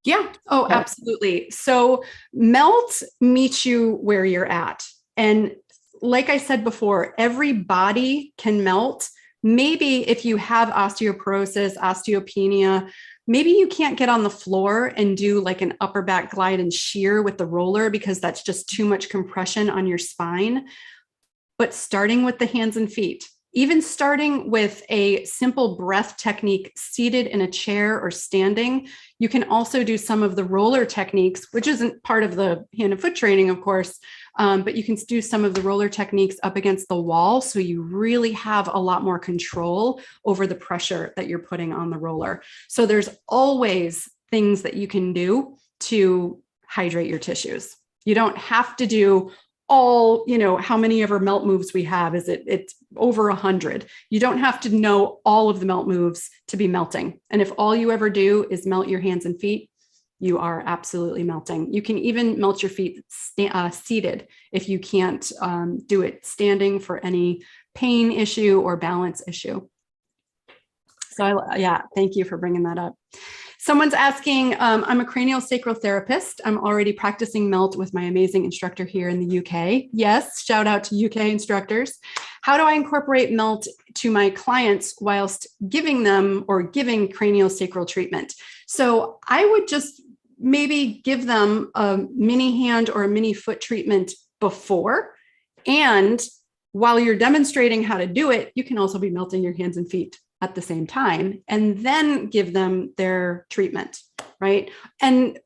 Yeah. Oh, absolutely. So melt meets you where you're at. And like I said before, every body can melt. Maybe if you have osteoporosis, osteopenia, maybe you can't get on the floor and do like an upper back glide and shear with the roller because that's just too much compression on your spine. But starting with the hands and feet, even starting with a simple breath technique seated in a chair or standing, you can also do some of the roller techniques, which isn't part of the hand and foot training, of course, but you can do some of the roller techniques up against the wall. So you really have a lot more control over the pressure that you're putting on the roller. So there's always things that you can do to hydrate your tissues. You don't have to do all, how many ever melt moves we have. It's over 100. You don't have to know all of the melt moves to be melting. And if all you ever do is melt your hands and feet, you are absolutely melting. You can even melt your feet seated if you can't do it standing for any pain issue or balance issue. So thank you for bringing that up. Someone's asking, I'm a craniosacral therapist. I'm already practicing melt with my amazing instructor here in the UK. Yes, shout out to UK instructors. How do I incorporate melt to my clients whilst giving craniosacral treatment? So I would just maybe give them a mini hand or a mini foot treatment before. And while you're demonstrating how to do it, you can also be melting your hands and feet at the same time, and then give them their treatment, right? And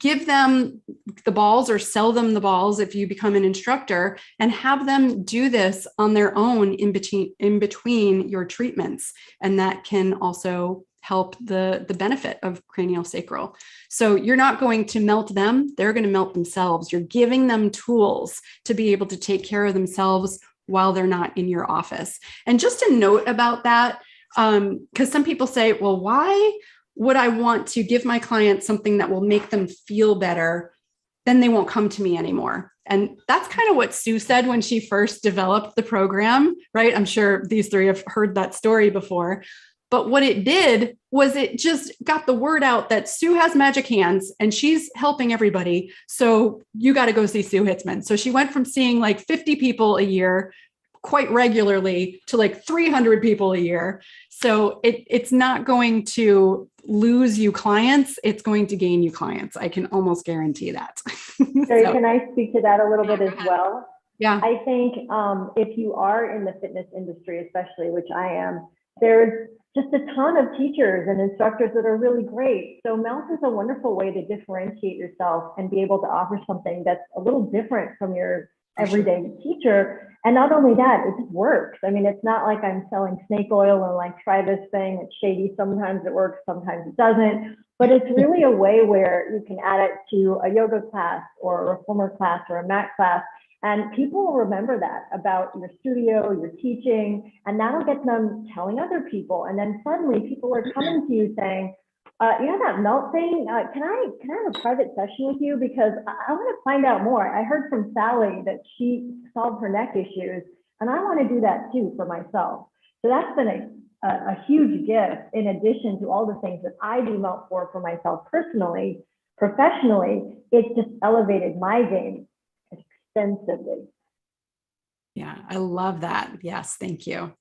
give them the balls or sell them the balls if you become an instructor, and have them do this on their own in between your treatments. And that can also help the benefit of craniosacral. So you're not going to melt them, they're going to melt themselves. You're giving them tools to be able to take care of themselves while they're not in your office. And just a note about that, because some people say, well, why would I want to give my clients something that will make them feel better? Then they won't come to me anymore. And that's kind of what Sue said when she first developed the program, right? I'm sure these three have heard that story before. But what it did was it just got the word out that Sue has magic hands and she's helping everybody. So you got to go see Sue Hitzmann. So she went from seeing like 50 people a year quite regularly to like 300 people a year. So it's not going to lose you clients. It's going to gain you clients. I can almost guarantee that. Sorry, can I speak to that a little bit as well? Yeah. I think if you are in the fitness industry, especially, which I am, there's just a ton of teachers and instructors that are really great. So melt is a wonderful way to differentiate yourself and be able to offer something that's a little different from your everyday teacher. And not only that, it just works. I mean, it's not like I'm selling snake oil and like, try this thing, it's shady. Sometimes it works, sometimes it doesn't. But it's really a way where you can add it to a yoga class or a reformer class or a mat class. And people will remember that about your studio, your teaching, and that'll get them telling other people. And then suddenly people are coming to you saying, you know that melt thing? Can I have a private session with you? Because I want to find out more. I heard from Sally that she solved her neck issues, and I want to do that too for myself. So that's been a huge gift in addition to all the things that I do melt for myself personally. Professionally, it's just elevated my game extensively. Yeah, I love that. Yes, thank you.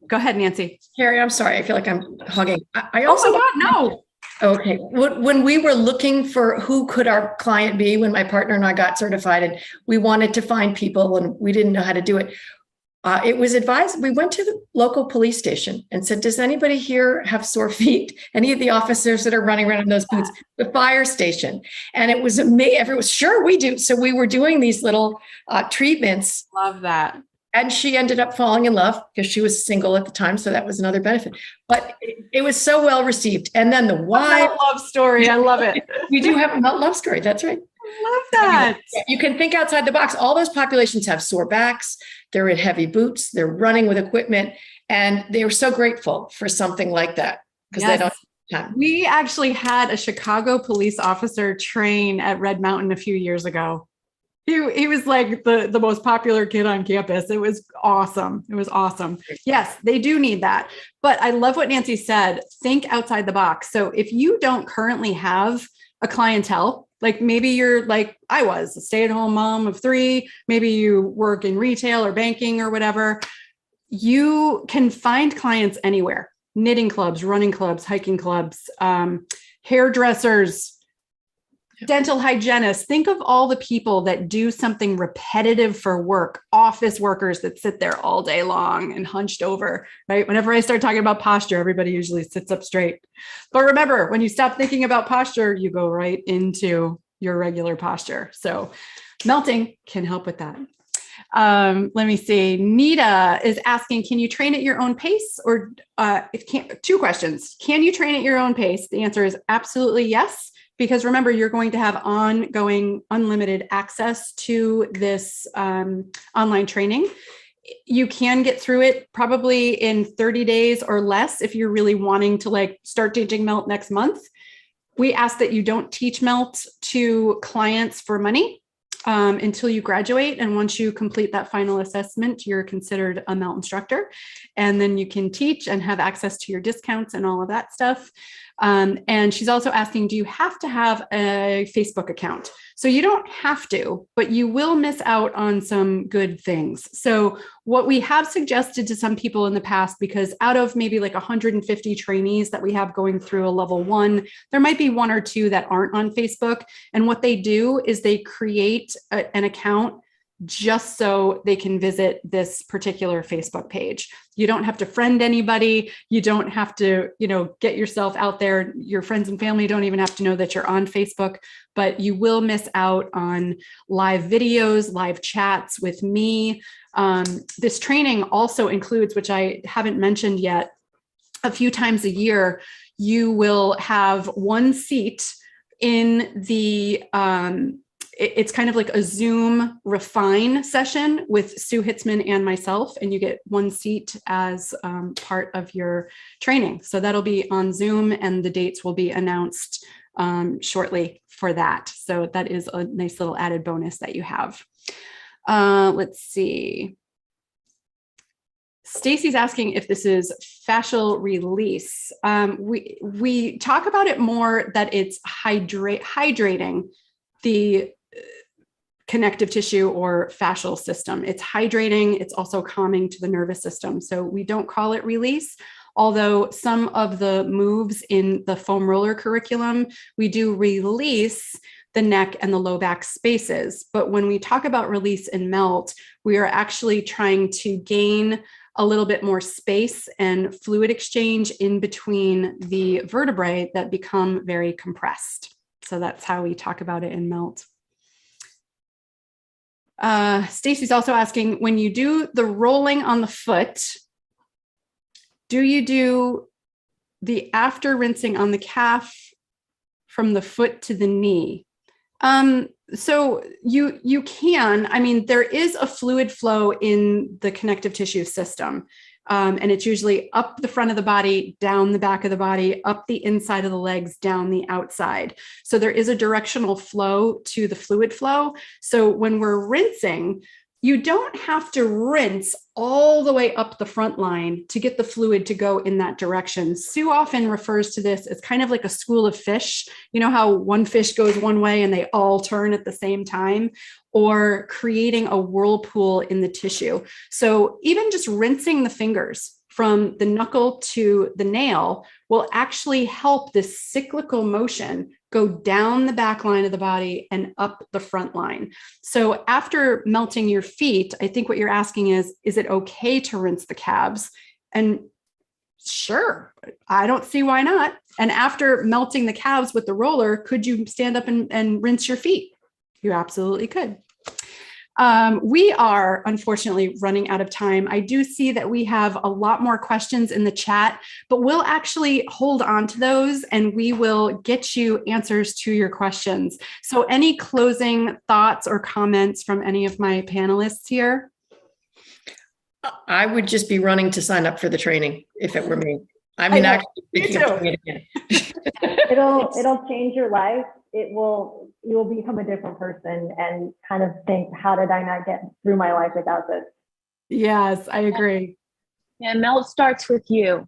Go ahead, Nancy. Carrie, I'm sorry. I feel like I'm hugging. I also no. Okay. When we were looking for who could our client be, when my partner and I got certified, and we wanted to find people and we didn't know how to do it, it was advised. We went to the local police station and said, does anybody here have sore feet? Any of the officers that are running around in those boots? The fire station. And it was amazing. Everyone was, sure, we do. So we were doing these little treatments. Love that. And she ended up falling in love because she was single at the time. So that was another benefit. But it was so well received. And then the why love story. I love it. We do have a love story. That's right. I love that. You can think outside the box. All those populations have sore backs. They're in heavy boots. They're running with equipment. And they were so grateful for something like that because they don't have time. We actually had a Chicago police officer train at Red Mountain a few years ago. He was like the most popular kid on campus. It was awesome. It was awesome. Yes, they do need that. But I love what Nancy said. Think outside the box. So if you don't currently have a clientele, like maybe you're like I was, a stay-at-home mom of 3, maybe you work in retail or banking or whatever, you can find clients anywhere. Knitting clubs, running clubs, hiking clubs, hairdressers, dental hygienists. Think of all the people that do something repetitive for work, office workers that sit there all day long and hunched over, right? Whenever I start talking about posture, everybody usually sits up straight. But remember, when you stop thinking about posture, you go right into your regular posture. So melting can help with that. Let me see. Nita is asking, can you train at your own pace? Or 2 questions. Can you train at your own pace? The answer is absolutely yes. because remember, you're going to have ongoing unlimited access to this online training. You can get through it probably in 30 days or less if you're really wanting to like start teaching Melt next month. We ask that you don't teach Melt to clients for money until you graduate. And once you complete that final assessment, you're considered a Melt instructor. And then you can teach and have access to your discounts and all of that stuff. And she's also asking, do you have to have a Facebook account? So you don't have to, but you will miss out on some good things. So what we have suggested to some people in the past, because out of maybe like 150 trainees that we have going through a level 1, there might be 1 or 2 that aren't on Facebook. And what they do is they create an account just so they can visit this particular Facebook page. You don't have to friend anybody. You don't have to, get yourself out there. Your friends and family don't even have to know that you're on Facebook, but you will miss out on live videos, live chats with me. This training also includes, which I haven't mentioned yet, a few times a year, you will have one seat in the it's kind of like a Zoom refine session with Sue Hitzmann and myself, and you get one seat as part of your training. So that'll be on Zoom, and the dates will be announced shortly for that. So that is a nice little added bonus that you have. Let's see. Stacy's asking if this is fascial release. We talk about it more that it's hydrating the connective tissue or fascial system. It's hydrating. It's also calming to the nervous system. So we don't call it release, although some of the moves in the foam roller curriculum, we do release the neck and the low back spaces. But when we talk about release and Melt, we are actually trying to gain a little bit more space and fluid exchange in between the vertebrae that become very compressed. So that's how we talk about it in Melt. Stacy's also asking, when you do the rolling on the foot, do you do the after rinsing on the calf from the foot to the knee? So you can, there is a fluid flow in the connective tissue system. And it's usually up the front of the body, down the back of the body, up the inside of the legs, down the outside. So there is a directional flow to the fluid flow. So when we're rinsing, you don't have to rinse all the way up the front line to get the fluid to go in that direction. Sue often refers to this as kind of like a school of fish. You know how one fish goes one way and they all turn at the same time, or creating a whirlpool in the tissue. So even just rinsing the fingers from the knuckle to the nail will actually help this cyclical motion go down the back line of the body and up the front line. So after melting your feet, I think what you're asking is it okay to rinse the calves? And sure, I don't see why not. And after melting the calves with the roller, could you stand up and rinse your feet? You absolutely could. We are unfortunately running out of time. I do see that we have a lot more questions in the chat, but we'll actually hold on to those and we will get you answers to your questions. So any closing thoughts or comments from any of my panelists here? I would just be running to sign up for the training if it were me. Actually thinking of doing it again. It'll change your life. You will become a different person and kind of think, how did I not get through my life without this? Yes, I agree. Yeah, Melt starts with you,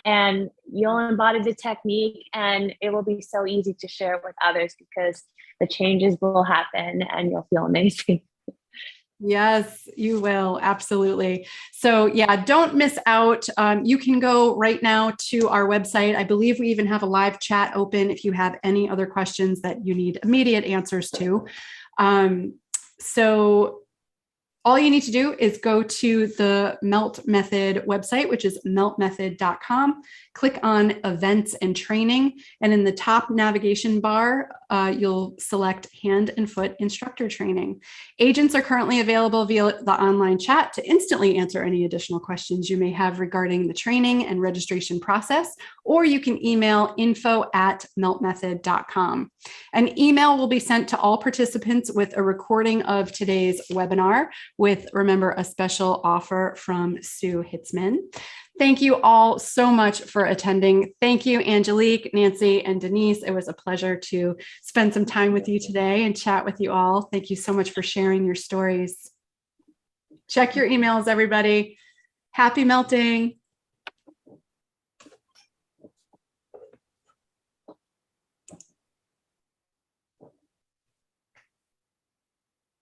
and you'll embody the technique, and it will be so easy to share it with others because the changes will happen and you'll feel amazing. Yes, you will. Absolutely. So yeah, don't miss out. You can go right now to our website. I believe we even have a live chat open if you have any other questions that you need immediate answers to. So all you need to do is go to the Melt Method website, which is meltmethod.com, click on events and training, and in the top navigation bar, you'll select hand and foot instructor training. Agents are currently available via the online chat to instantly answer any additional questions you may have regarding the training and registration process, or you can email info@meltmethod.com. An email will be sent to all participants with a recording of today's webinar with, remember, a special offer from Sue Hitzmann. Thank you all so much for attending. Thank you, Angelique, Nancy, and Denise. It was a pleasure to spend some time with you today and chat with you all. Thank you so much for sharing your stories. Check your emails, everybody. Happy melting.